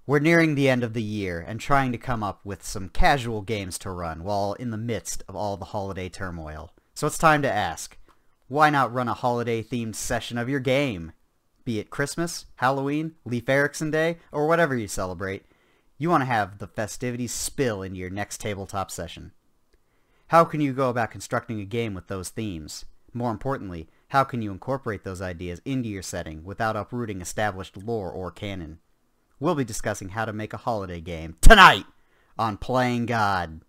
We're nearing the end of the year and trying to come up with some casual games to run while in the midst of all the holiday turmoil. So it's time to ask, why not run a holiday-themed session of your game? Be it Christmas, Halloween, Leif Erikson Day, or whatever you celebrate, you want to have the festivities spill into your next tabletop session. How can you go about constructing a game with those themes? More importantly, how can you incorporate those ideas into your setting without uprooting established lore or canon? We'll be discussing how to make a holiday game tonight on Playing God.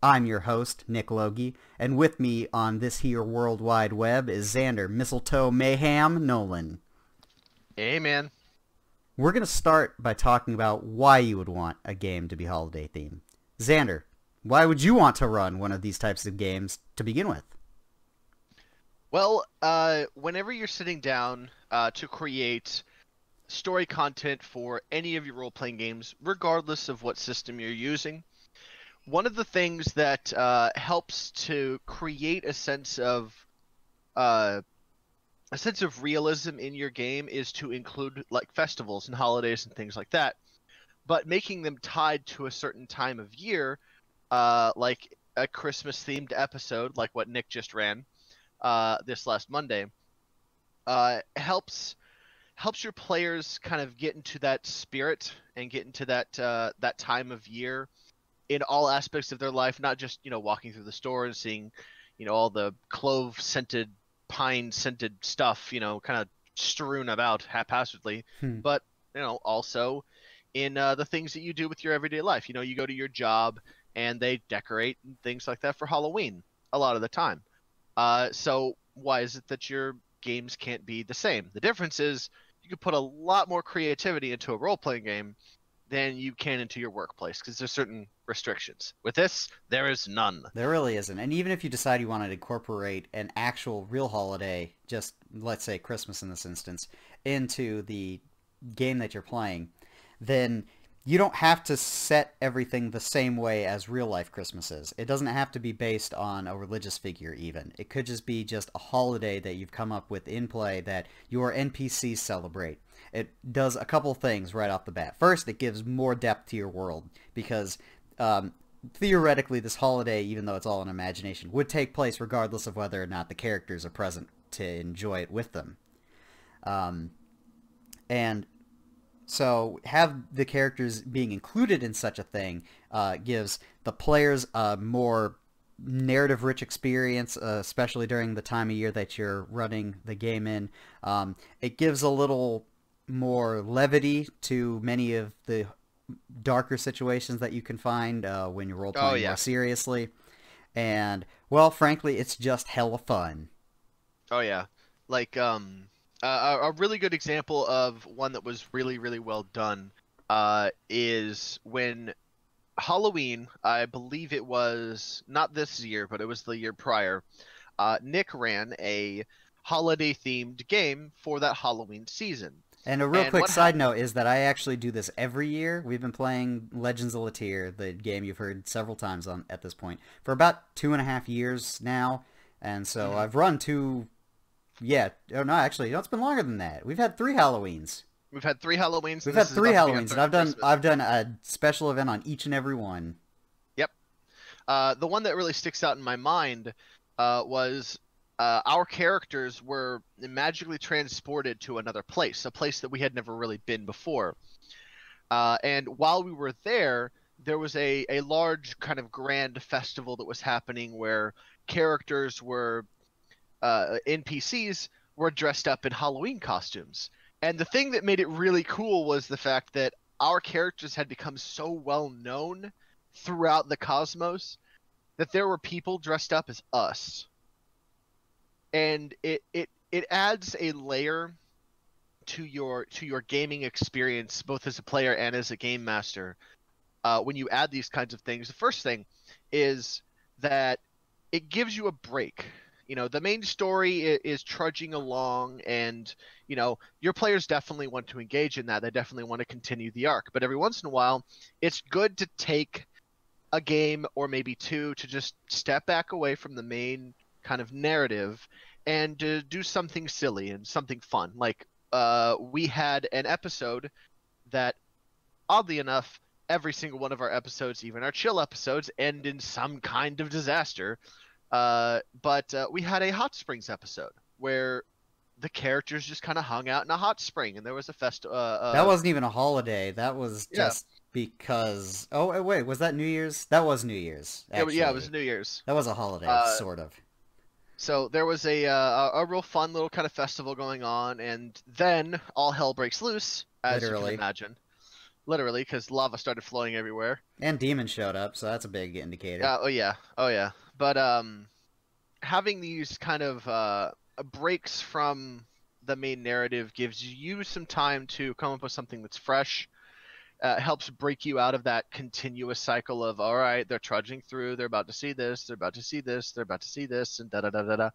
I'm your host, Nick Logie, and with me on this here World Wide Web is Xander Mistletoe Mayhem Nolan. Hey, man. We're going to start by talking about why you would want a game to be holiday themed. Xander, why would you want to run one of these types of games to begin with? Well, whenever you're sitting down to create story content for any of your role-playing games, regardless of what system you're using, one of the things that helps to create a sense of realism in your game is to include like festivals and holidays and things like that, but making them tied to a certain time of year, like a Christmas-themed episode, like what Nick just ran this last Monday, helps your players kind of get into that spirit and get into that time of year in all aspects of their life, not just, walking through the store and seeing, all the clove-scented, pine-scented stuff, kind of strewn about haphazardly, but, also in the things that you do with your everyday life. You go to your job and they decorate and things like that for Halloween a lot of the time. So why is it that your games can't be the same? The difference is you could put a lot more creativity into a role-playing game than you can into your workplace, because there's certain restrictions. With this, there is none. There really isn't. And even if you decide you want to incorporate an actual real holiday, just let's say Christmas in this instance, into the game that you're playing, then you don't have to set everything the same way as real life Christmas is. It doesn't have to be based on a religious figure even. It could just be just a holiday that you've come up with in play that your NPCs celebrate. It does a couple things right off the bat. First, it gives more depth to your world because theoretically this holiday, even though it's all an imagination, would take place regardless of whether or not the characters are present to enjoy it with them. And so have the characters being included in such a thing gives the players a more narrative-rich experience, especially during the time of year that you're running the game in. It gives a little more levity to many of the darker situations that you can find when you're role-playing more seriously. And, well, frankly, it's just hella fun. Oh, yeah. Like, a really good example of one that was really, really well done is when Halloween, I believe it was not this year, but it was the year prior, Nick ran a holiday-themed game for that Halloween season. And a real quick side note is that I actually do this every year. We've been playing Legends of Latir, the game you've heard several times on at this point, for about 2.5 years now. And so I've run two... Yeah, oh no, actually, it's been longer than that. We've had 3 Halloweens. We've had 3 Halloweens. We've had 3 Halloweens, and I've done a special event on each and every one. Yep. The one that really sticks out in my mind was our characters were magically transported to another place, a place that we had never really been before. And while we were there, there was a large kind of grand festival that was happening where characters were... NPCs were dressed up in Halloween costumes. And the thing that made it really cool was the fact that our characters had become so well known throughout the cosmos that there were people dressed up as us. And it adds a layer to your gaming experience, both as a player and as a game master. When you add these kinds of things, the first thing is that it gives you a break. The main story is trudging along, and, your players definitely want to engage in that. They definitely want to continue the arc. But every once in a while, it's good to take a game or maybe two to just step back away from the main kind of narrative and do something silly and something fun. Like, we had an episode that oddly enough, every single one of our episodes, even our chill episodes, end in some kind of disaster. But we had a hot springs episode where the characters just kind of hung out in a hot spring, and there was a That wasn't even a holiday. That was yeah, just because. Oh wait, was that New Year's? That was New Year's. yeah, it was Actually, New Year's. that was a holiday, Uh, sort of. so there was a real fun little kind of festival going on, and then all hell breaks loose, as you can Literally. imagine. Literally, because lava started flowing everywhere. And demons showed up, so that's a big indicator. Oh yeah, oh yeah. But having these kind of breaks from the main narrative gives you some time to come up with something that's fresh. Helps break you out of that continuous cycle of, all right, they're trudging through, they're about to see this, they're about to see this, they're about to see this, and da da da da da.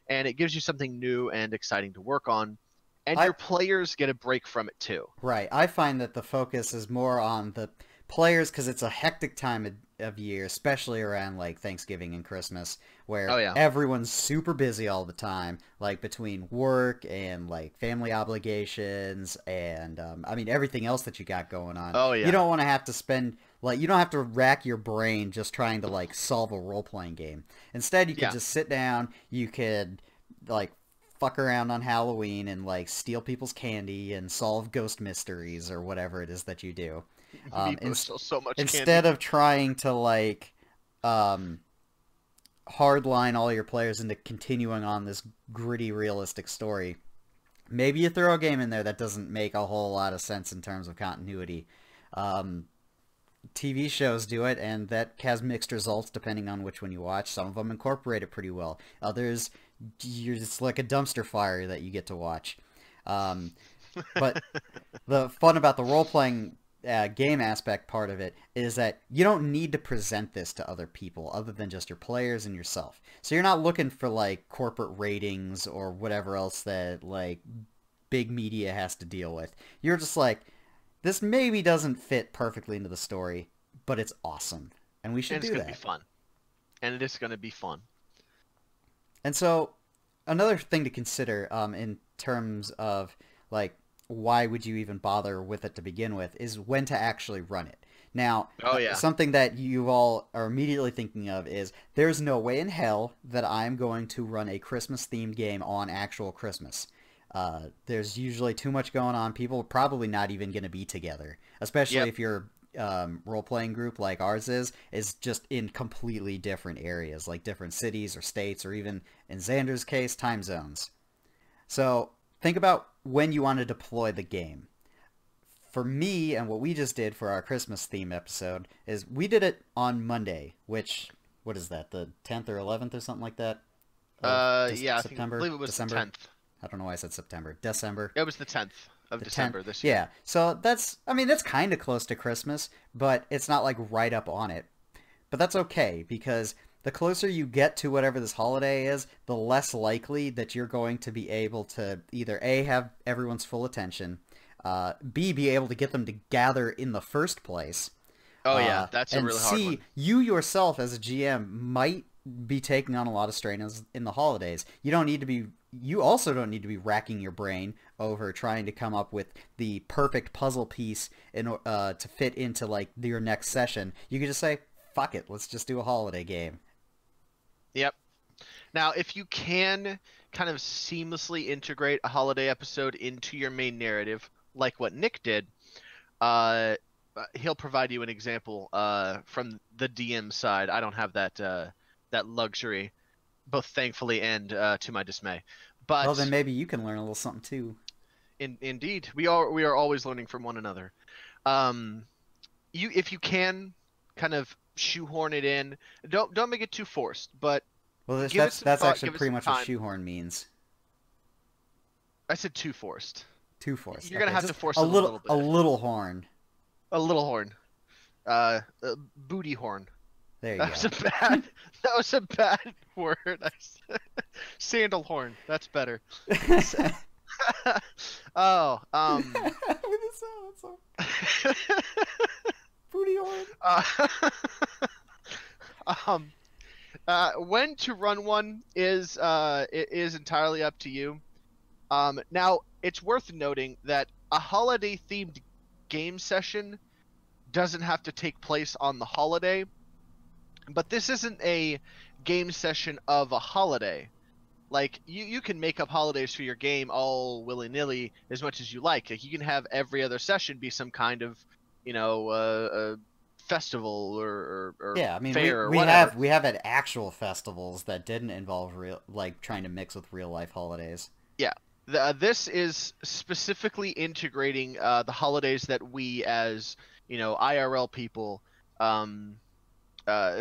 And it gives you something new and exciting to work on, and I your players get a break from it too. Right. I find that the focus is more on the players because it's a hectic time of year, especially around like Thanksgiving and Christmas, where Oh yeah, everyone's super busy all the time, like between work and like family obligations and I mean everything else that you got going on. oh You yeah, don't want to have to spend like you don't have to rack your brain just trying to like solve a role playing game. Instead, you could yeah. just sit down. You could like fuck around on Halloween and like steal people's candy and solve ghost mysteries or whatever it is that you do. Um, Meepo stole so much Instead candy. of trying to like um, hardline all your players into continuing on this gritty, realistic story, maybe you throw a game in there that doesn't make a whole lot of sense in terms of continuity. Um, TV shows do it, and that has mixed results depending on which one you watch. Some of them incorporate it pretty well. Others, you're just like a dumpster fire that you get to watch. Um, but the fun about the role-playing game aspect part of it is that you don't need to present this to other people other than just your players and yourself. So you're not looking for like corporate ratings or whatever else that like big media has to deal with. You're just like, this maybe doesn't fit perfectly into the story, but it's awesome, and we should And it's do gonna be that. fun. And it is gonna be fun. And so, another thing to consider in terms of like why would you even bother with it to begin with is when to actually run it. Now, Oh yeah. something that you all are immediately thinking of is there's no way in hell that I'm going to run a Christmas themed game on actual Christmas. There's usually too much going on. People are probably not even going to be together, especially Yep. if your role-playing group like ours is just in completely different areas, like different cities or states, or even, in Xander's case, time zones. So think about when you want to deploy the game. For me, and what we just did for our Christmas theme episode, is we did it on Monday, which, what is that, the 10th or 11th or something like that? Of Yeah, I September? believe it was the December? 10th. I don't know why I said September. December. It was the 10th of The 10th. December this year. Yeah. So that's, I mean, that's kind of close to Christmas, but it's not like right up on it. But that's okay because the closer you get to whatever this holiday is, the less likely that you're going to be able to either A, have everyone's full attention, B, be able to get them to gather in the first place, Oh yeah, that's a and really hard C, one. you yourself as a GM might be taking on a lot of strain in the holidays. You also don't need to be racking your brain over trying to come up with the perfect puzzle piece to fit into like your next session. You could just say, "Fuck it, let's just do a holiday game." Yep. Now, if you can kind of seamlessly integrate a holiday episode into your main narrative, like what Nick did, he'll provide you an example from the DM side. I don't have that luxury, both thankfully and to my dismay. Well, then But maybe you can learn a little something too. indeed, we are always learning from one another. Um, if you can kind of shoehorn it in, don't make it too forced, but Well, give it some that's thought, actually give it pretty some much what time. shoehorn means. I said too forced. Too forced. You're gonna Okay, have to just force it a little a bit. little horn. A little horn. Booty horn. There you That go. was a bad. That was a bad word. Sandal horn. That's better. Oh, Booty horn. uh, um, when to run one is entirely up to you. Now it's worth noting that a holiday themed game session doesn't have to take place on the holiday, but this isn't a game session of a holiday. Like you can make up holidays for your game all willy-nilly as much as you like. Like you can have every other session be some kind of, festival or Yeah, I mean, fair or we whatever. have had actual festivals that didn't involve like trying to mix with real life holidays. Yeah. This is specifically integrating the holidays that we as, IRL people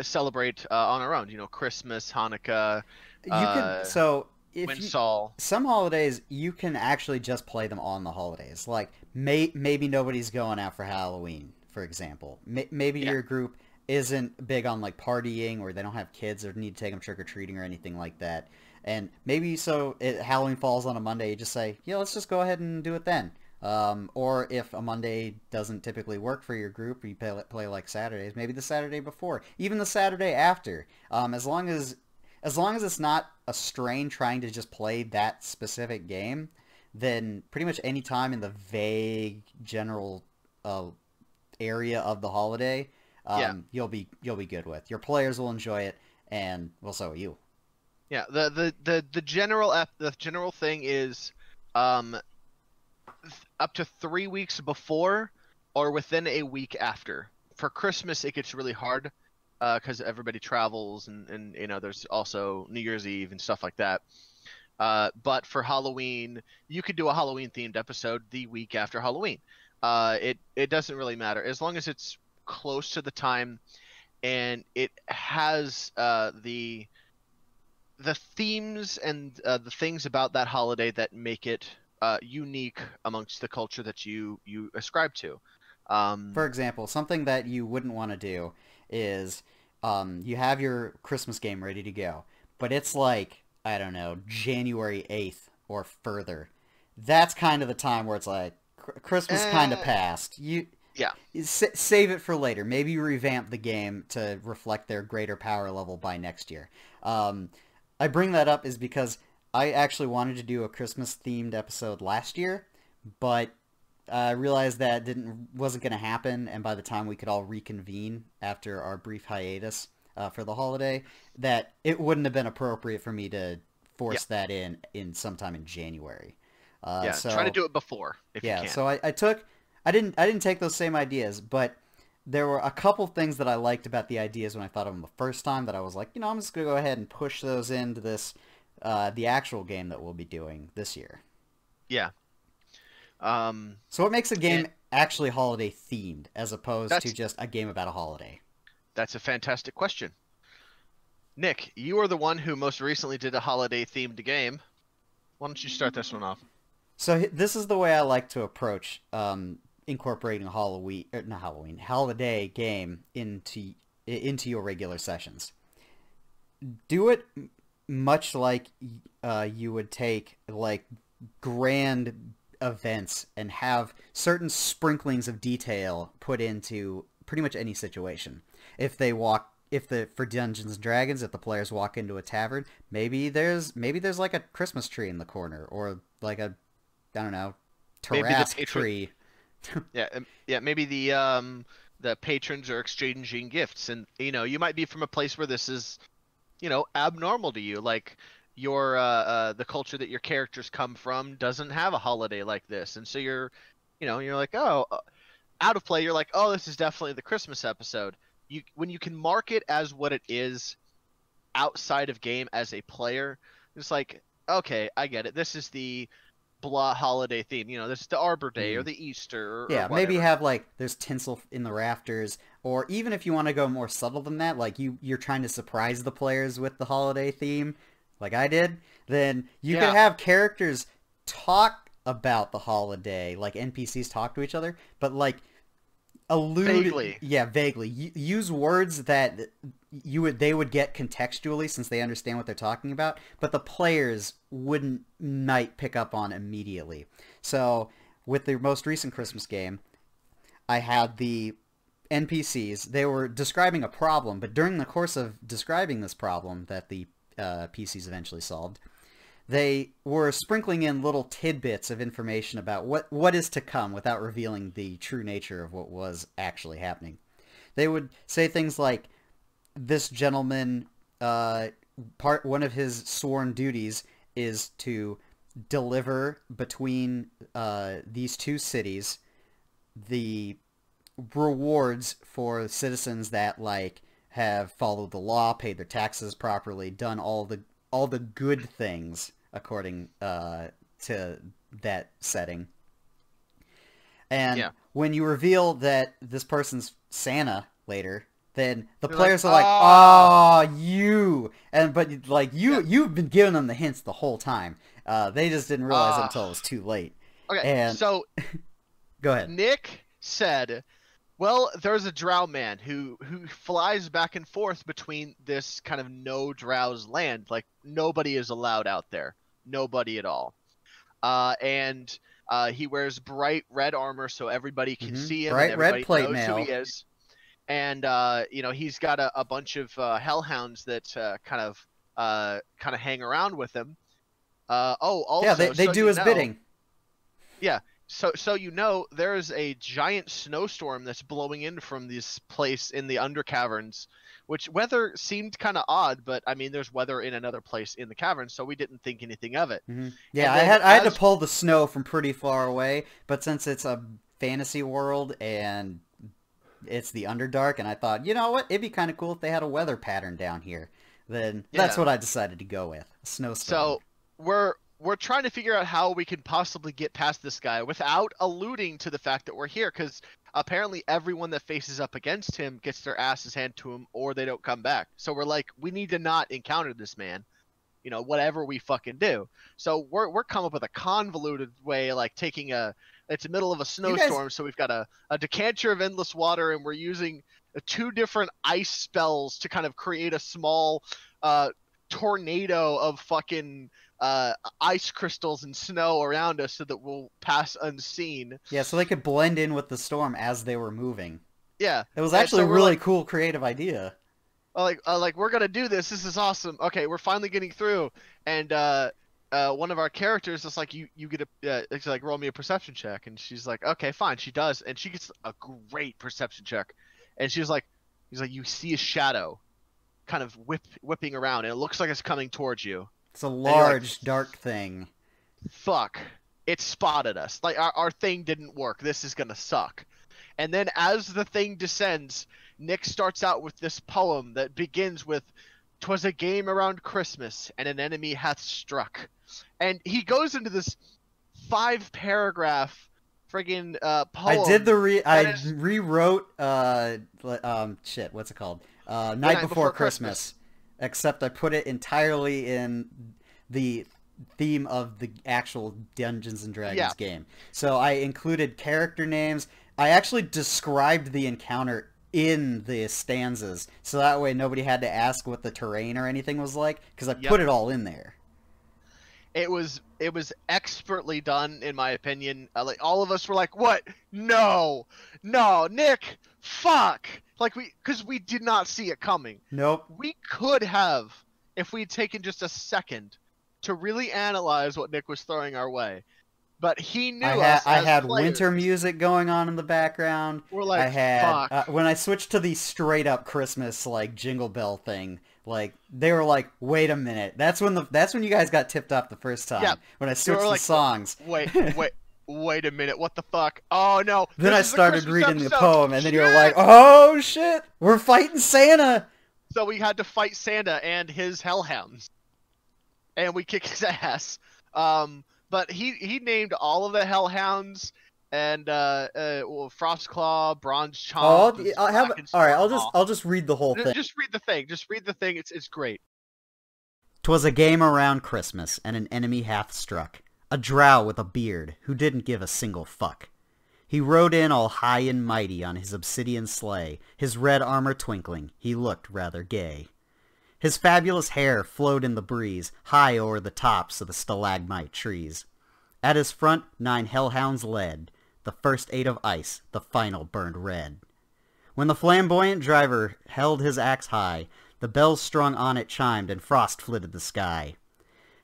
celebrate on our own. Christmas, Hanukkah, You can uh, so if you Winsall. some holidays you can actually just play them on the holidays. Like maybe nobody's going out for Halloween, for example. Maybe Yeah. your group isn't big on like partying, or they don't have kids or need to take them trick or treating or anything like that. And maybe Halloween falls on a Monday, you just say, yeah, let's just go ahead and do it then. Or if a Monday doesn't typically work for your group, you play like Saturdays, maybe the Saturday before, even the Saturday after. As long as it's not a strain trying to just play that specific game, then pretty much any time in the vague general area of the holiday, Yeah. you'll be good with. Your players will enjoy it, and well, so will you. Yeah. The general thing is, um, up to 3 weeks before or within a week after. For Christmas, it gets really hard because everybody travels and there's also New Year's Eve and stuff like that. But for Halloween, you could do a Halloween themed episode the week after Halloween. It doesn't really matter as long as it's close to the time and it has the themes and the things about that holiday that make it unique amongst the culture that you ascribe to. For example, something that you wouldn't want to do is you have your Christmas game ready to go, but it's like, I don't know, January 8th or further. That's kind of the time where it's like, Christmas kind of eh, passed. yeah, Save it for later. Maybe revamp the game to reflect their greater power level by next year. I bring that up is because I actually wanted to do a Christmas themed episode last year, but I realized that wasn't going to happen, and by the time we could all reconvene after our brief hiatus for the holiday, that it wouldn't have been appropriate for me to yeah, force that in sometime in January. yeah. Try to do it before if you Yeah, can. so I didn't take those same ideas, but there were a couple things that I liked about the ideas when I thought of them the first time that I was like, I'm just gonna go ahead and push those into the actual game that we'll be doing this year. Yeah. Um, So what makes a and game actually holiday themed as opposed to that's just a game about a holiday? that's a fantastic question. Nick, you are the one who most recently did a holiday themed game. Why don't you start this one off? So this is the way I like to approach incorporating a not Halloween, holiday game into your regular sessions. Do it much like you would take like grand events and have certain sprinklings of detail put into pretty much any situation. For Dungeons and Dragons, if the players walk into a tavern, maybe there's like a Christmas tree in the corner, or like a, I don't know, Maybe the Tarask patron, tree. yeah, yeah, maybe the patrons are exchanging gifts, and you might be from a place where this is abnormal to you, like the culture that your characters come from doesn't have a holiday like this, and so you're like, oh, out of play, you're like, oh, this is definitely the Christmas episode. When you can mark it as what it is outside of game as a player, it's like, okay, I get it, this is the blah holiday theme, this is the Arbor Day or Mhm. the Easter or Yeah, maybe whatever. have like there's tinsel in the rafters, or even if you want to go more subtle than that, like you're trying to surprise the players with the holiday theme, like I did, then you could Yeah, have characters talk about the holiday, like NPCs talk to each other, but like vaguely. yeah, vaguely. Use words that they would get contextually since they understand what they're talking about, but the players might pick up on immediately. So with the most recent Christmas game, I had the NPCs. They were describing a problem, but during the course of describing this problem that the PCs eventually solved, they were sprinkling in little tidbits of information about what is to come without revealing the true nature of what was actually happening. They would say things like, this gentleman, one of his sworn duties is to deliver between these two cities the rewards for citizens that like have followed the law, paid their taxes properly, done all the good things according to that setting. And when you reveal that this person's Santa later, then the players are like, "Oh, you!" But like you've been giving them the hints the whole time. They just didn't realize it until it was too late. Okay, and so go ahead. Nick said, well, there's a drow man who flies back and forth between this kind of no drows land. Like, nobody is allowed out there. Nobody at all. And he wears bright red armor so everybody can see him. Bright and everybody red plate knows mail. who he is. And, he's got a bunch of hellhounds that kind of hang around with him. Also, yeah, they do his bidding. Yeah. So there's a giant snowstorm that's blowing in from this place in the Undercaverns, which weather seemed kind of odd, but I mean, there's weather in another place in the caverns, so we didn't think anything of it. Yeah, I had to pull the snow from pretty far away, but since it's a fantasy world and it's the Underdark, and I thought, you know what, it'd be kind of cool if they had a weather pattern down here. Then that's what I decided to go with, a snowstorm. So we're trying to figure out how we can possibly get past this guy without alluding to the fact that we're here, because apparently everyone that faces up against him gets their asses handed to him or they don't come back. So we're like, we need to not encounter this man, whatever we fucking do. So we're coming up with a convoluted way, like it's the middle of a snowstorm, so we've got a decanter of endless water, and we're using two different ice spells to kind of create a small tornado of fucking ice crystals and snow around us so that we'll pass unseen. Yeah, so they could blend in with the storm as they were moving. Yeah. It was actually a really cool creative idea. Like we're gonna do this. This is awesome. Okay, we're finally getting through. And one of our characters is like, you get it's like, roll me a perception check. And she's like, okay, fine. She does, and she gets a great perception check. And he's like, you see a shadow kind of whipping around, and it looks like it's coming towards you. It's a large, dark thing. Fuck. It spotted us. Like, our thing didn't work. This is gonna suck. And then as the thing descends, Nick starts out with this poem that begins with, "'Twas a game around Christmas, and an enemy hath struck." And he goes into this 5-paragraph friggin' poem. I rewrote, what's it called? Night Before Christmas. Except I put it entirely in the theme of the actual Dungeons and Dragons game. So I included character names. I actually described the encounter in the stanzas, so that way nobody had to ask what the terrain or anything was like, because I put it all in there. It was expertly done, in my opinion. Like, all of us were like, "What? No, Nick, fuck!" Like, because we did not see it coming. Nope. We could have, if we'd taken just a second to really analyze what Nick was throwing our way. But he knew us. I had players. Winter music going on in the background. We're like, fuck. When I switched to the straight up Christmas like jingle bell thing, like they were like, "Wait a minute." That's when you guys got tipped off the first time. Yeah. When I switched the songs. Wait a minute, what the fuck? Oh no. Then I started reading the poem, and then you were like, "Oh shit, we're fighting Santa." So we had to fight Santa and his hellhounds, and we kicked his ass. But he named all of the hellhounds, and Frostclaw, Bronze Chomp. I'll just read the whole thing. Just read the thing. Just read the thing. It's great. "'Twas a game around Christmas, and an enemy hath struck. A drow with a beard, who didn't give a single fuck. He rode in all high and mighty on his obsidian sleigh, his red armor twinkling, he looked rather gay. His fabulous hair flowed in the breeze, high o'er the tops of the stalagmite trees. At his front 9 hellhounds led, the first 8 of ice, the final burned red. When the flamboyant driver held his axe high, the bells strung on it chimed, and frost flitted the sky.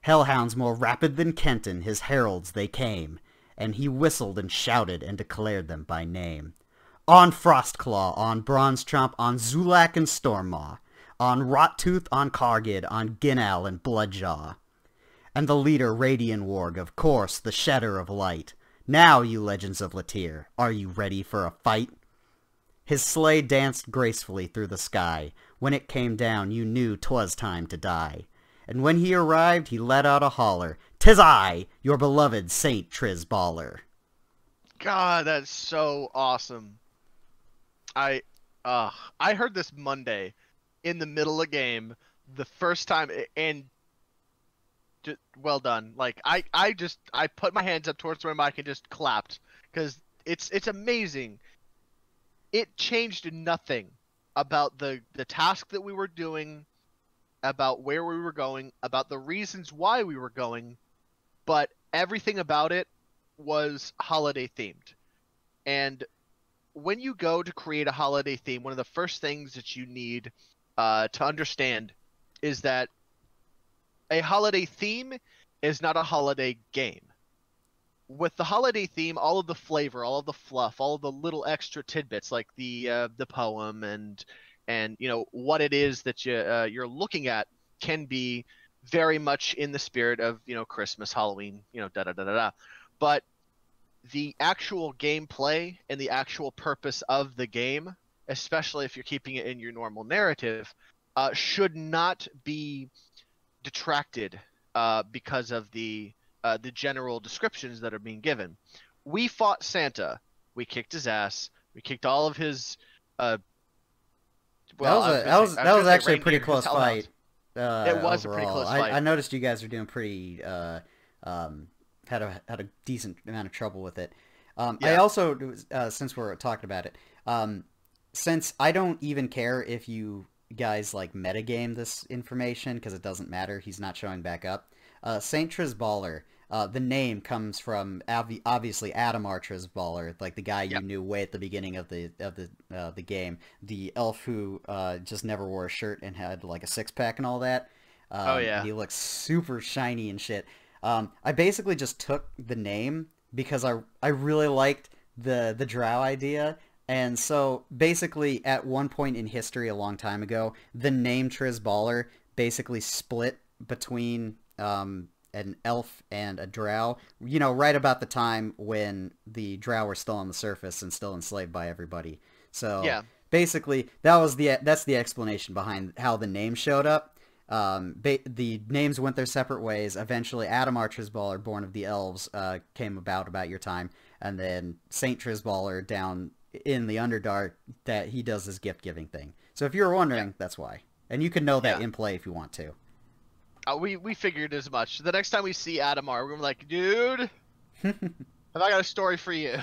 Hellhounds more rapid than Kenton, his heralds they came, and he whistled and shouted and declared them by name. On Frostclaw, on Bronzechomp, on Zulak and Stormmaw, on Rottooth, on Kargid, on Ginal and Bloodjaw. And the leader Radianwarg, of course, the Shedder of Light. Now, you legends of Latir, are you ready for a fight? His sleigh danced gracefully through the sky. When it came down, you knew 'twas time to die. And when he arrived, he let out a holler, "'Tis I, your beloved Saint Trisballer." God, that's so awesome. I heard this Monday in the middle of game the first time, and well done. Like I put my hands up towards my mic and just clapped because it's amazing. It changed nothing about the task that we were doing, about where we were going, about the reasons why we were going, but everything about it was holiday themed. And when you go to create a holiday theme, one of the first things that you need to understand is that a holiday theme is not a holiday game. With the holiday theme, all of the flavor, all of the fluff, all of the little extra tidbits like the poem and you know what it is that you're looking at can be very much in the spirit of, you know, Christmas, Halloween, you know, da da da da da. But the actual gameplay and the actual purpose of the game, especially if you're keeping it in your normal narrative, should not be detracted because of the general descriptions that are being given. We fought Santa. We kicked his ass. We kicked all of his. That was actually a pretty close fight. It was overall. a pretty close fight. I noticed you guys are doing pretty. Had a decent amount of trouble with it. Yeah. I also, since we're talking about it, since I don't even care if you guys like metagame this information because it doesn't matter. He's not showing back up. Saint Trisballer. The name comes from obviously Adamar Trisballer, like the guy you knew way at the beginning of the game, the elf who just never wore a shirt and had like a six-pack and all that. And he looks super shiny and shit. I basically just took the name because I really liked the drow idea, and so basically at one point in history a long time ago, the name Trisballer basically split between an elf and a drow, you know, right about the time when the drow were still on the surface and still enslaved by everybody. So basically that's the explanation behind how the name showed up. The names went their separate ways. Eventually, Adamar Trisballer, born of the elves, came about your time, and then Saint Trisballer down in the Underdark, that he does this gift-giving thing. So if you were wondering, that's why. And you can know that in play if you want to. We figured as much. The next time we see Adamar, we're like, dude, have I got a story for you?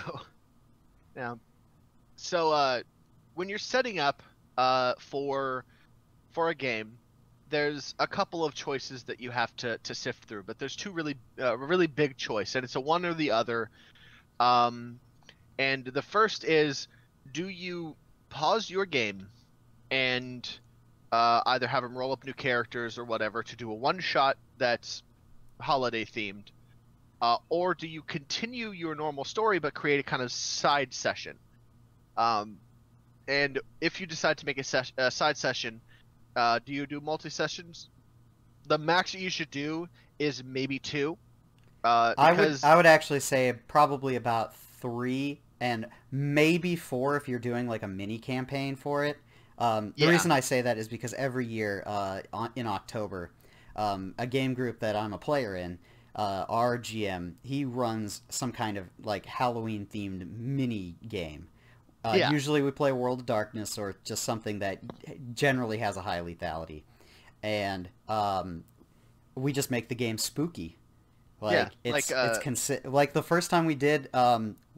Yeah. So when you're setting up for a game, there's a couple of choices that you have to sift through, but there's two really big choice, and it's a one or the other. And the first is, do you pause your game and either have them roll up new characters or whatever to do a one-shot that's holiday themed, or do you continue your normal story but create a kind of side session? And if you decide to make a side session, do you do multi-sessions? The max that you should do is maybe 2. I would actually say probably about 3 and maybe 4 if you're doing like a mini campaign for it. The reason I say that is because every year in October, a game group that I'm a player in, our GM, he runs some kind of like Halloween themed mini game. Usually we play World of Darkness or just something that generally has a high lethality. And we just make the game spooky. Like it's like the first time we did,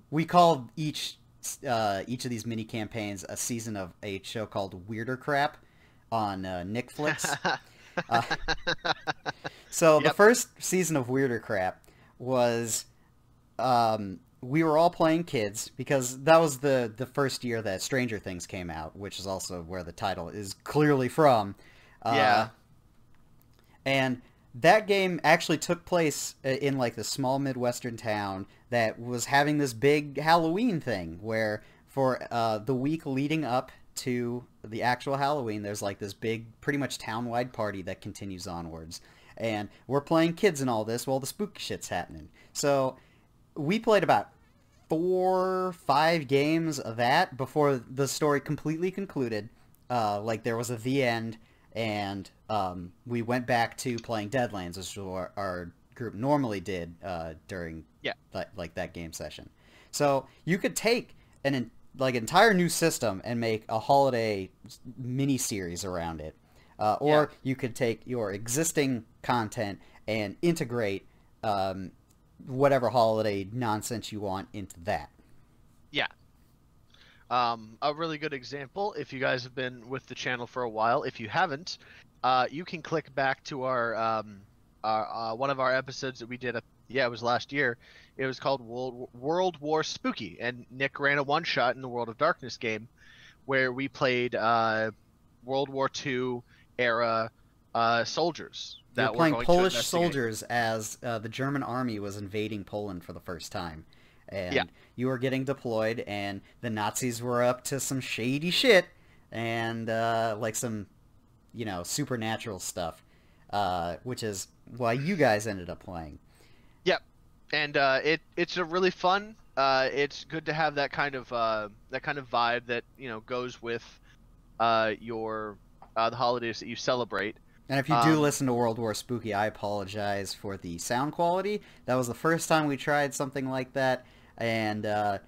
we called each of these mini campaigns a season of a show called Weirder Crap on Nickflix. So the first season of Weirder Crap was we were all playing kids because that was the first year that Stranger Things came out, which is also where the title is clearly from. And that game actually took place in like the small Midwestern town that was having this big Halloween thing where for the week leading up to the actual Halloween, there's like this big, pretty much town-wide party that continues onwards. And we're playing kids and all this while the spooky shit's happening. So we played about 4, 5 games of that before the story completely concluded. Like there was the end, and we went back to playing Deadlands, which our group normally did during like that game session. So you could take an entire new system and make a holiday mini series around it, or you could take your existing content and integrate whatever holiday nonsense you want into that. Yeah. A really good example, if you guys have been with the channel for a while, if you haven't, you can click back to our one of our episodes that we did. It was last year. It was called World War Spooky, and Nick ran a one-shot in the World of Darkness game, where we played World War II era soldiers. That were playing Polish soldiers as the German army was invading Poland for the first time. And you were getting deployed, and the Nazis were up to some shady shit, and like some, supernatural stuff, which is why you guys ended up playing. Yep, and it's a really fun. It's good to have that kind of vibe that goes with your the holidays that you celebrate. And if you do listen to World War Spooky, I apologize for the sound quality. That was the first time we tried something like that. And, it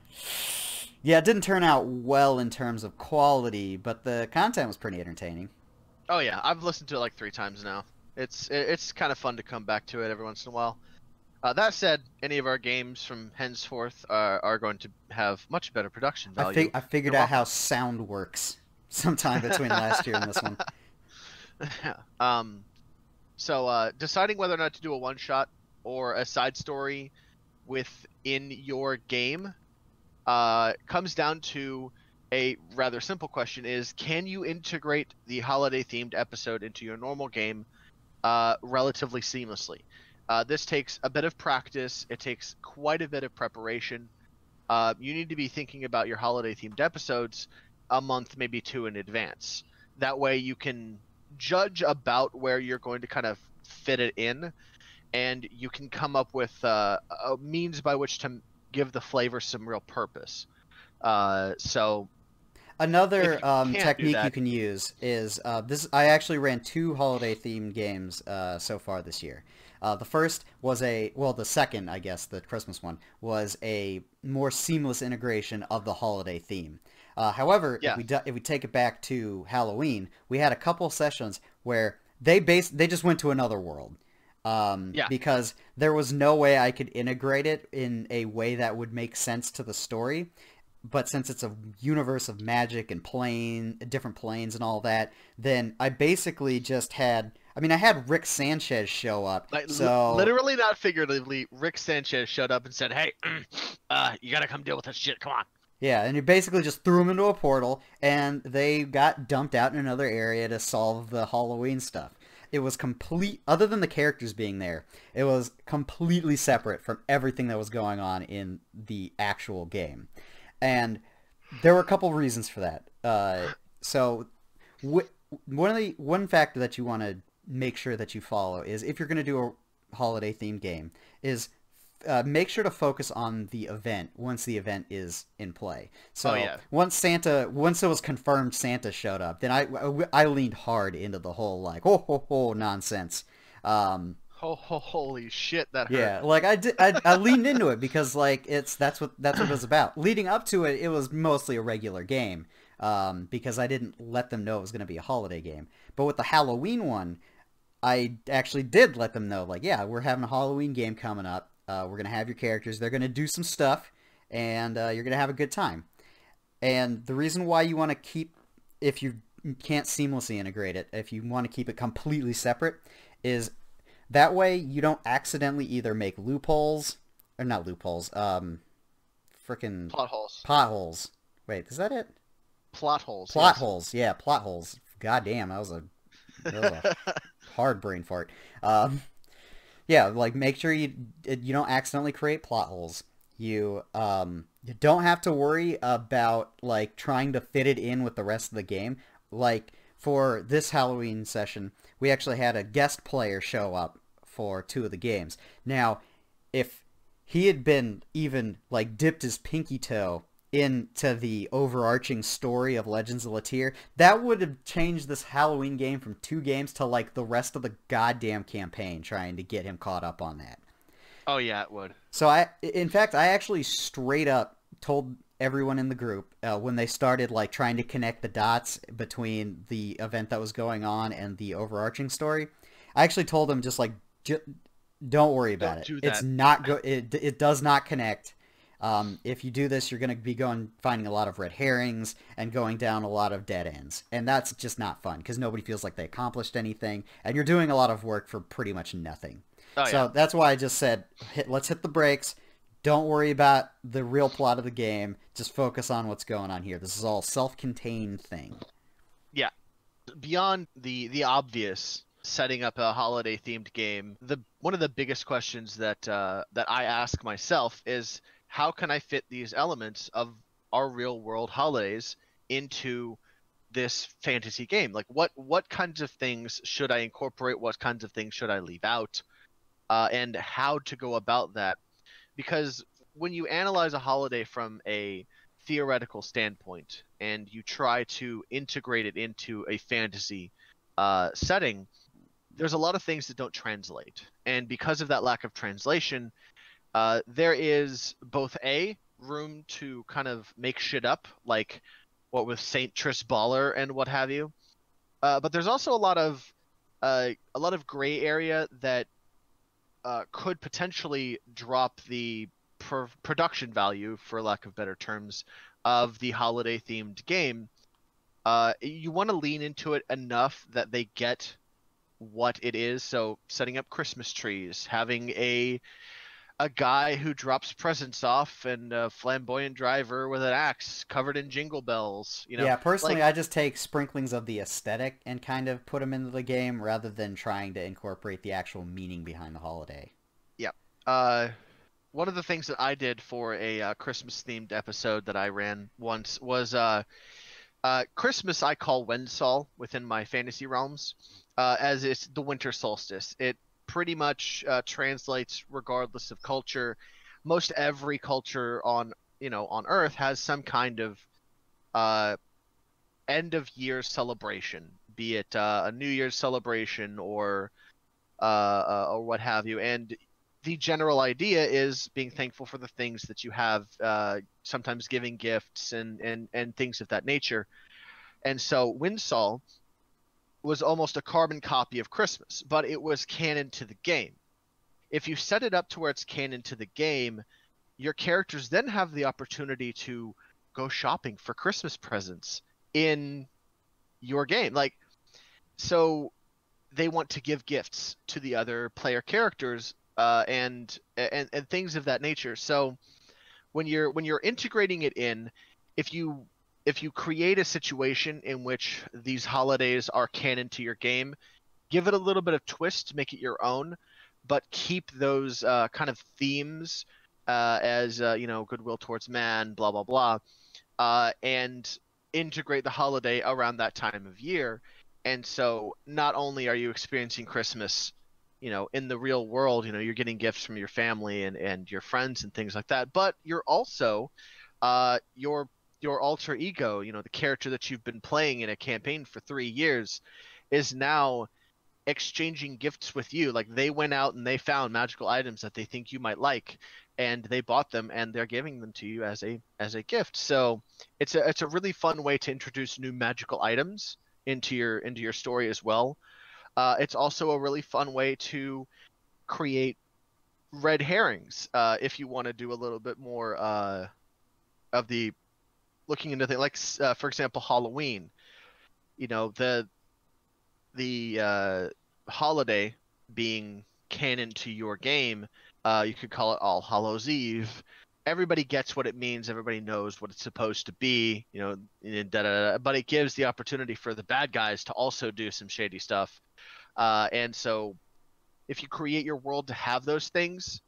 didn't turn out well in terms of quality, but the content was pretty entertaining. Oh, yeah. I've listened to it like 3 times now. It's kind of fun to come back to it every once in a while. That said, any of our games from henceforth are going to have much better production value. I figured out how sound works sometime between last year and this one. So deciding whether or not to do a one-shot or a side story within your game comes down to a rather simple question: is can you integrate the holiday-themed episode into your normal game relatively seamlessly? This takes a bit of practice. It takes quite a bit of preparation. You need to be thinking about your holiday-themed episodes a month, maybe 2 in advance. That way you can judge about where you're going to kind of fit it in, and you can come up with a means by which to give the flavor some real purpose. So another technique you can use is this. I actually ran 2 holiday themed games so far this year. The first was the second, I guess, the Christmas one, was a more seamless integration of the holiday theme. However, if we take it back to Halloween, we had a couple sessions where they just went to another world. Because there was no way I could integrate it in a way that would make sense to the story. But since it's a universe of magic and different planes and all that, then I basically just had... I had Rick Sanchez show up. Literally, not figuratively, Rick Sanchez showed up and said, "Hey, you gotta come deal with this shit. Come on." Yeah, and you basically just threw them into a portal, and they got dumped out in another area to solve the Halloween stuff. It was other than the characters being there, it was completely separate from everything that was going on in the actual game. And there were a couple reasons for that. So one factor that you want to make sure that you follow is, if you're going to do a holiday themed game, is make sure to focus on the event once the event is in play. So once it was confirmed Santa showed up, then I leaned hard into the whole like ho ho ho nonsense. Holy shit, that hurt. Yeah, like I leaned into it because like that's what it was about. Leading up to it, it was mostly a regular game because I didn't let them know it was going to be a holiday game. But with the Halloween one, I actually did let them know, like, yeah, we're having a Halloween game coming up. We're going to have your characters. They're going to do some stuff, and you're going to have a good time. And the reason why you want to keep, if you can't seamlessly integrate it, if you want to keep it completely separate, is that way you don't accidentally either make loopholes, or not loopholes, frickin' Potholes. Wait, is that it? Plot holes. Plot holes, yeah, plot holes. God damn, that was a That was a hard brain fart. Um, yeah, like make sure you don't accidentally create plot holes. You don't have to worry about like trying to fit it in with the rest of the game. Like for this Halloween session, we actually had a guest player show up for two of the games. Now, if he had been even like dipped his pinky toe into the overarching story of Legends of Latir, that would have changed this Halloween game from two games to like the rest of the goddamn campaign trying to get him caught up on that. Oh yeah, it would. So in fact, I actually straight up told everyone in the group when they started like trying to connect the dots between the event that was going on and the overarching story. I actually told them just like, don't worry about Don't it. do It's that. not go. It does not connect. If you do this, you're going to be finding a lot of red herrings and going down a lot of dead ends, and that's just not fun because nobody feels like they accomplished anything, and you're doing a lot of work for pretty much nothing. Oh yeah. So that's why I just said, let's hit the brakes. Don't worry about the real plot of the game. Just focus on what's going on here. This is all self-contained thing. Yeah. Beyond the obvious setting up a holiday themed game, the one of the biggest questions that I ask myself is how can I fit these elements of our real world holidays into this fantasy game? Like what kinds of things should I incorporate? What kinds of things should I leave out? And how to go about that? Because when you analyze a holiday from a theoretical standpoint and you try to integrate it into a fantasy setting, there's a lot of things that don't translate. And because of that lack of translation, there is both a room to kind of make shit up, like what with Saint Tris Baller and what have you. But there's also a lot of gray area that could potentially drop the production value, for lack of better terms, of the holiday themed game. You want to lean into it enough that they get what it is. So setting up Christmas trees, having a guy who drops presents off, and a flamboyant driver with an axe covered in jingle bells. Yeah, personally, Like I just take sprinklings of the aesthetic and kind of put them into the game rather than trying to incorporate the actual meaning behind the holiday. yeah. One of the things that I did for a Christmas themed episode that I ran once was Christmas I call Wensol within my fantasy realms, as it's the winter solstice. It pretty much translates regardless of culture. Most every culture on on Earth has some kind of uh, end of year celebration, be it a New Year's celebration or what have you. And the general idea is being thankful for the things that you have, sometimes giving gifts and things of that nature. And so Windsol was almost a carbon copy of Christmas, but it was canon to the game. If you set it up to where it's canon to the game, your characters then have the opportunity to go shopping for Christmas presents in your game. Like, so they want to give gifts to the other player characters, and things of that nature. So when you're integrating it in, if you if you create a situation in which these holidays are canon to your game, give it a little bit of twist, make it your own, but keep those kind of themes, as goodwill towards man, blah blah blah, and integrate the holiday around that time of year. And so not only are you experiencing Christmas, in the real world, you're getting gifts from your family and your friends and things like that, but you're also your alter ego, the character that you've been playing in a campaign for 3 years, is now exchanging gifts with you. Like they went out and they found magical items that they think you might like, and they bought them and they're giving them to you as a gift. So it's a really fun way to introduce new magical items into your story as well. It's also a really fun way to create red herrings, if you want to do a little bit more of the looking into things, like for example, Halloween. The holiday being canon to your game, you could call it All Hallows Eve. everybody gets what it means, everybody knows what it's supposed to be, you know, and but it gives the opportunity for the bad guys to also do some shady stuff. And so if you create your world to have those things,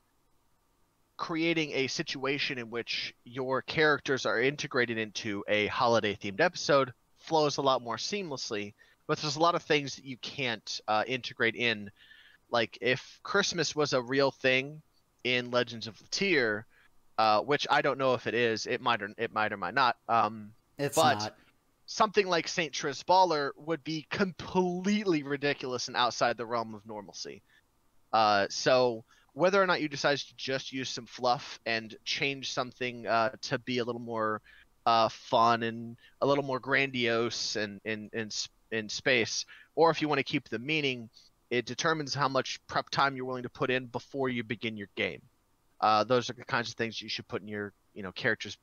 creating a situation in which your characters are integrated into a holiday themed episode flows a lot more seamlessly. But there's a lot of things that you can't integrate in. Like if Christmas was a real thing in Legends of Latier, which I don't know if it is, it might or might not. It's But not. something like Saint Trisballer would be completely ridiculous and outside the realm of normalcy. So whether or not you decide to just use some fluff and change something to be a little more fun and a little more grandiose and in space, or if you want to keep the meaning, it determines how much prep time you're willing to put in before you begin your game. Those are the kinds of things you should put in your, you know, characters'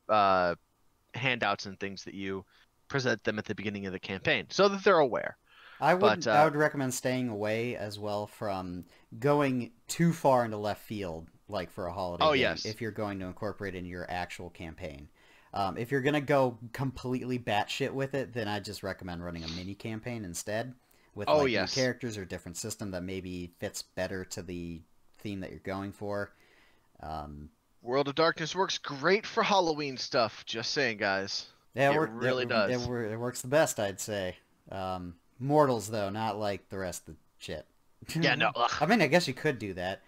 handouts and things that you present them at the beginning of the campaign, so that they're aware. I But would recommend staying away as well from going too far into left field, like for a holiday oh game, yes, if you're going to incorporate it into your actual campaign. If you're gonna go completely batshit with it, then I just recommend running a mini campaign instead, with oh like new yes. characters or different system that maybe fits better to the theme that you're going for. World of Darkness works great for Halloween stuff. Just saying, guys. Yeah, It really does. it works the best, I'd say. Mortals though, not like the rest of the shit. Yeah, no. I mean, I guess you could do that.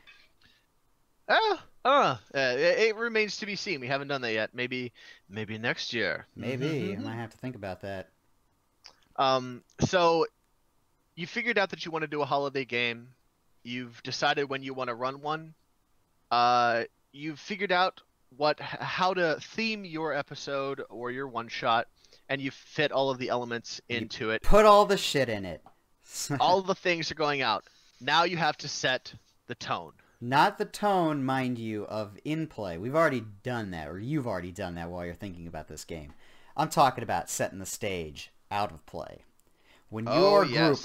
It remains to be seen. We haven't done that yet. Maybe next year. Maybe I might have to think about that. So you figured out that you want to do a holiday game. You've decided when you want to run one. You've figured out how to theme your episode or your one shot, and you fit all of the elements into it. Put all the shit in it. All the things are going out. Now you have to set the tone. Not the tone, mind you, of in-play. We've already done that, or you've already done that while you're thinking about this game. I'm talking about setting the stage out of play. When your group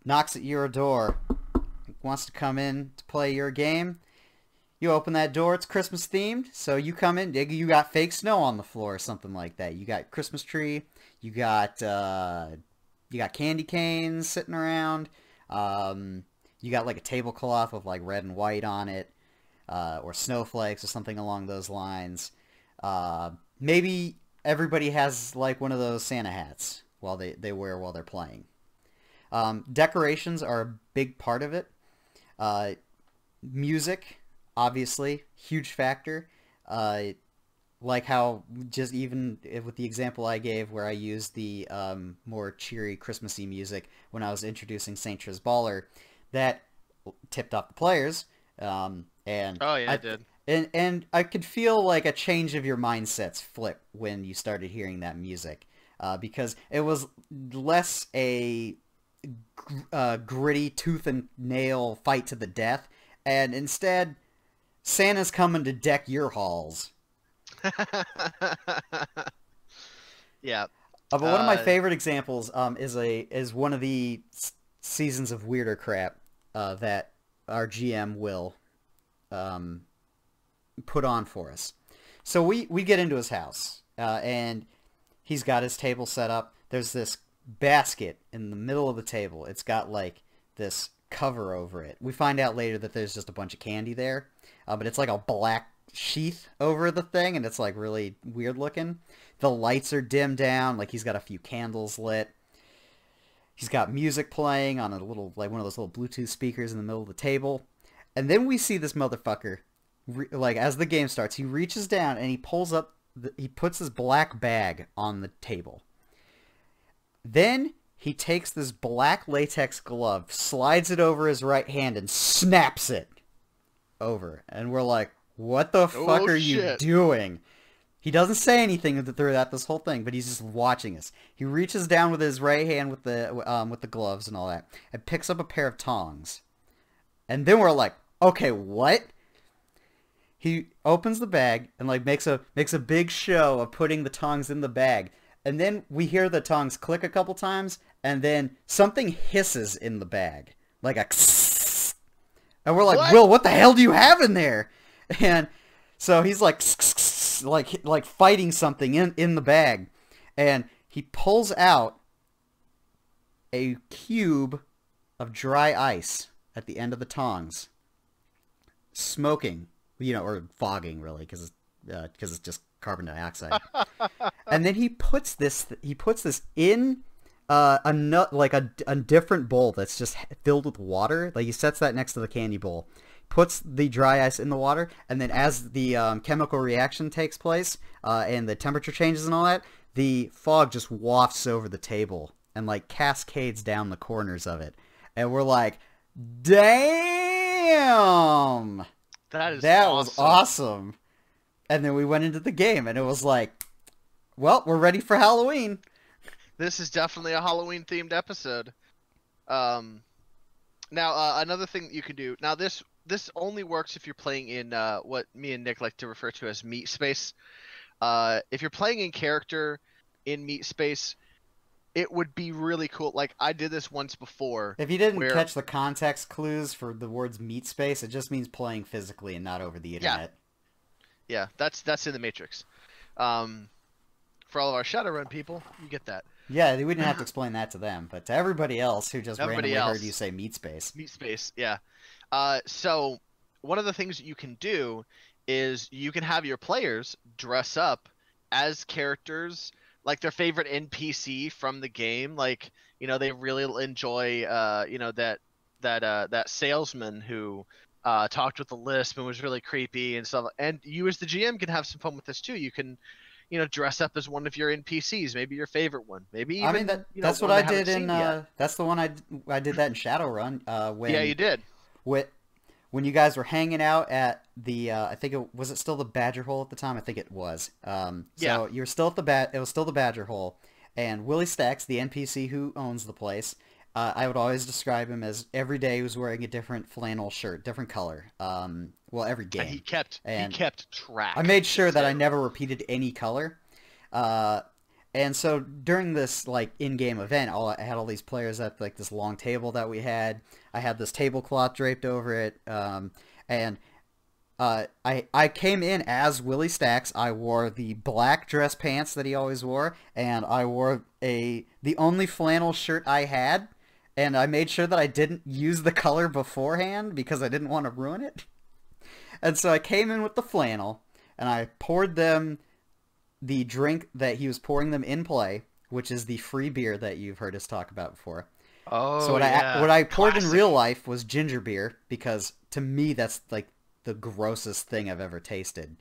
knocks at your door, wants to come in to play your game, you open that door, it's Christmas themed, so you come in, you got fake snow on the floor or something like that. You got Christmas tree, you got candy canes sitting around, you got like a tablecloth with like red and white on it, or snowflakes or something along those lines. Maybe everybody has like one of those Santa hats while they wear while they're playing. Decorations are a big part of it. Music, obviously, huge factor. Like how just even with the example I gave where I used the more cheery Christmassy music when I was introducing Saint Trisballer, that tipped off the players. And oh yeah, it did. And I could feel like a change of your mindsets flip when you started hearing that music, because it was less a gritty tooth and nail fight to the death, and instead Santa's coming to deck your halls. Yeah. But one of my favorite examples is one of the seasons of weirder crap that our GM will put on for us. So we get into his house, and he's got his table set up. There's this basket in the middle of the table. It's got like this cover over it. We find out later that there's just a bunch of candy there, but it's like a black sheath over the thing, and it's like really weird looking. The lights are dimmed down, like he's got a few candles lit. He's got music playing on a little, like one of those little Bluetooth speakers in the middle of the table. And then we see this motherfucker, like as the game starts, he reaches down and he pulls up, he puts his black bag on the table. Then he takes this black latex glove, slides it over his right hand, and snaps it over. And we're like, what the fuck are you doing? He doesn't say anything throughout this whole thing, but he's just watching us. He reaches down with his right hand with the gloves and all that, and picks up a pair of tongs. And then we're like, okay, what? He opens the bag and like makes a big show of putting the tongs in the bag. And then we hear the tongs click a couple times, and then something hisses in the bag. Like a kss. And we're like, what? Will, what the hell do you have in there? And so he's like, like fighting something in the bag, and he pulls out a cube of dry ice at the end of the tongs, smoking, or fogging really, because it's just carbon dioxide. And then he puts this in a different bowl that's just filled with water. Like he sets that next to the candy bowl, puts the dry ice in the water, and then as the chemical reaction takes place and the temperature changes and all that, the fog just wafts over the table and like cascades down the corners of it. And we're like, damn! That was awesome. And then we went into the game, and it was like, well, we're ready for Halloween. This is definitely a Halloween-themed episode. Now, another thing that you can do... Now, this only works if you're playing in what me and Nick like to refer to as meat space. If you're playing in character in meat space, it would be really cool. Like, I did this once before. If you didn't catch the context clues for the words meat space, it just means playing physically and not over the internet. Yeah, that's in the Matrix. For all of our Shadowrun people, you get that. Yeah, we didn't have to explain that to them, but to everybody else who just randomly heard you say meat space. Meat space, yeah. So one of the things that you can do is you can have your players dress up as characters, like their favorite NPC from the game. Like, they really enjoy, that salesman who talked with a lisp and was really creepy and stuff. And you as the GM can have some fun with this too. You can, dress up as one of your NPCs, maybe your favorite one, maybe even. That's what I did in. That's the one I did that in Shadowrun. Yeah, you did. When you guys were hanging out at the, I think it was still the Badger Hole at the time. I think it was. So you were still at it was still the Badger Hole, and Willie Stacks, the NPC who owns the place. I would always describe him as every day he was wearing a different flannel shirt, different color. Well, every game. And he kept track. I made sure that I never repeated any color. And so during this like in-game event, I had all these players at like this long table that we had. I had this tablecloth draped over it, and I came in as Willie Stacks. I wore the black dress pants that he always wore, and I wore the only flannel shirt I had. And I made sure that I didn't use the color beforehand because I didn't want to ruin it. And so I came in with the flannel, and I poured them the drink that he was pouring them in play, which is the free beer that you've heard us talk about before. Oh, so what I poured in real life was ginger beer, because to me that's like the grossest thing I've ever tasted.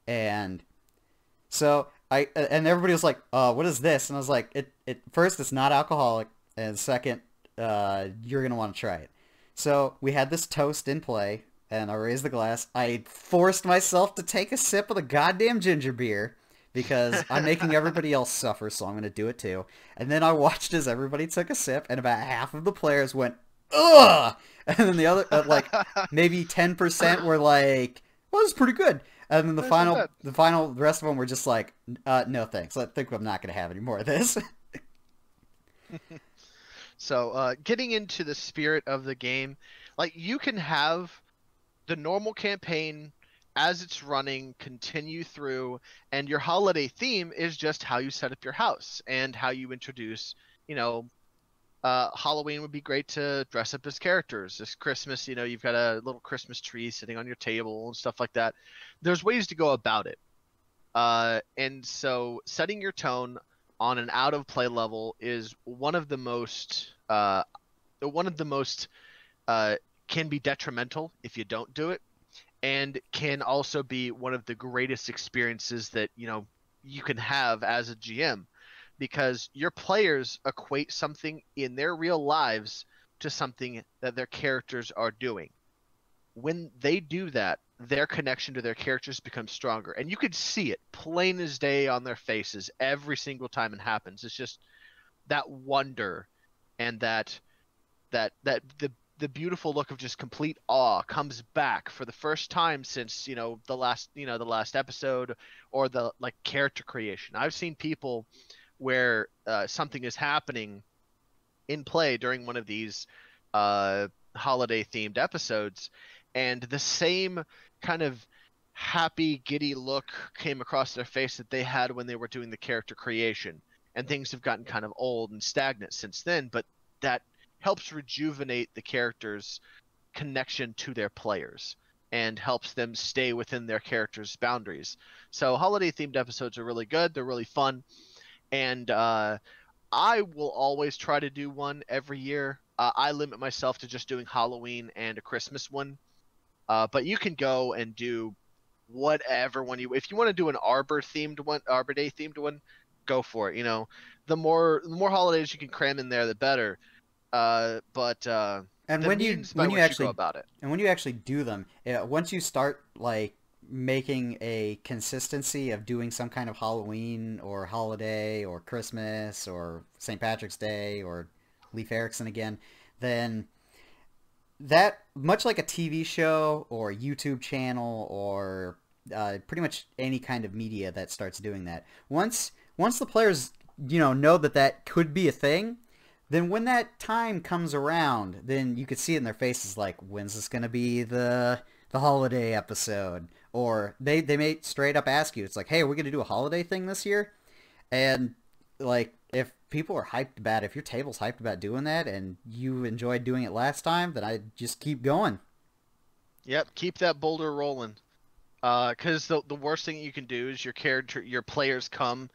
And so and everybody was like, what is this? And I was like, first, it's not alcoholic, and second, you're gonna want to try it. So we had this toast in play, and I raised the glass. I forced myself to take a sip of the goddamn ginger beer because I'm making everybody else suffer, so I'm gonna do it too. And then I watched as everybody took a sip, and about half of the players went, ugh! And then the other, like, maybe 10% were like, well, this is pretty good. And then the rest of them were just like, no thanks. I think I'm not gonna have any more of this. So, getting into the spirit of the game, like, you can have the normal campaign as it's running continue through, and your holiday theme is just how you set up your house and how you introduce, Halloween would be great to dress up as characters. This Christmas, you've got a little Christmas tree sitting on your table and stuff like that. There's ways to go about it. And so setting your tone on an out of play level is one of the most can be detrimental if you don't do it, and can also be one of the greatest experiences that you can have as a GM, because your players equate something in their real lives to something that their characters are doing. When they do that, their connection to their characters becomes stronger, and you could see it plain as day on their faces every single time it happens. It's just that wonder and that the beautiful look of just complete awe comes back for the first time since the last episode, or the like character creation. I've seen people where something is happening in play during one of these holiday themed episodes, and the same kind of happy, giddy look came across their face that they had when they were doing the character creation. And things have gotten kind of old and stagnant since then, but that helps rejuvenate the characters' connection to their players and helps them stay within their characters' boundaries. So holiday themed episodes are really good. They're really fun. And I will always try to do one every year. I limit myself to just doing Halloween and a Christmas one. But you can go and do whatever one you. If you want to do an Arbor Day themed one, go for it. You know, the more holidays you can cram in there, the better. But And the when you means by which you go about it. when you actually do them, once you start like making a consistency of doing some kind of Halloween or holiday or Christmas or St. Patrick's Day or Leif Erikson again, then that, much like a TV show or a YouTube channel or pretty much any kind of media that starts doing that, once the players know that that could be a thing, then when that time comes around, then you could see it in their faces, like, when's this going to be the holiday episode? Or they may straight up ask you, it's like, hey, are we going to do a holiday thing this year? And, like, if people are hyped about it, if your table's hyped about doing that and you enjoyed doing it last time, then I just keep going. Yep, keep that boulder rolling. Because the worst thing you can do is your players come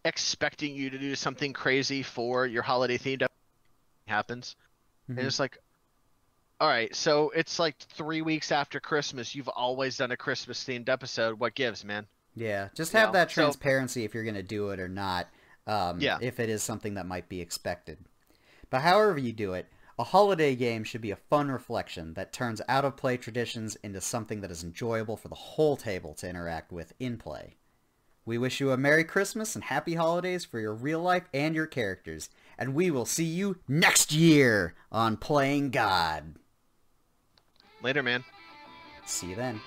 expecting you to do something crazy for your holiday themed happens. Mm-hmm. And it's like, all right, so it's like 3 weeks after Christmas. You've always done a Christmas themed episode. What gives, man? Yeah, just have that So transparency if you're going to do it or not, yeah, if it is something that might be expected. But however you do it, a holiday game should be a fun reflection that turns out-of-play traditions into something that is enjoyable for the whole table to interact with in play. We wish you a Merry Christmas and Happy Holidays for your real life and your characters, and we will see you next year on Playing God. later, man. See you then.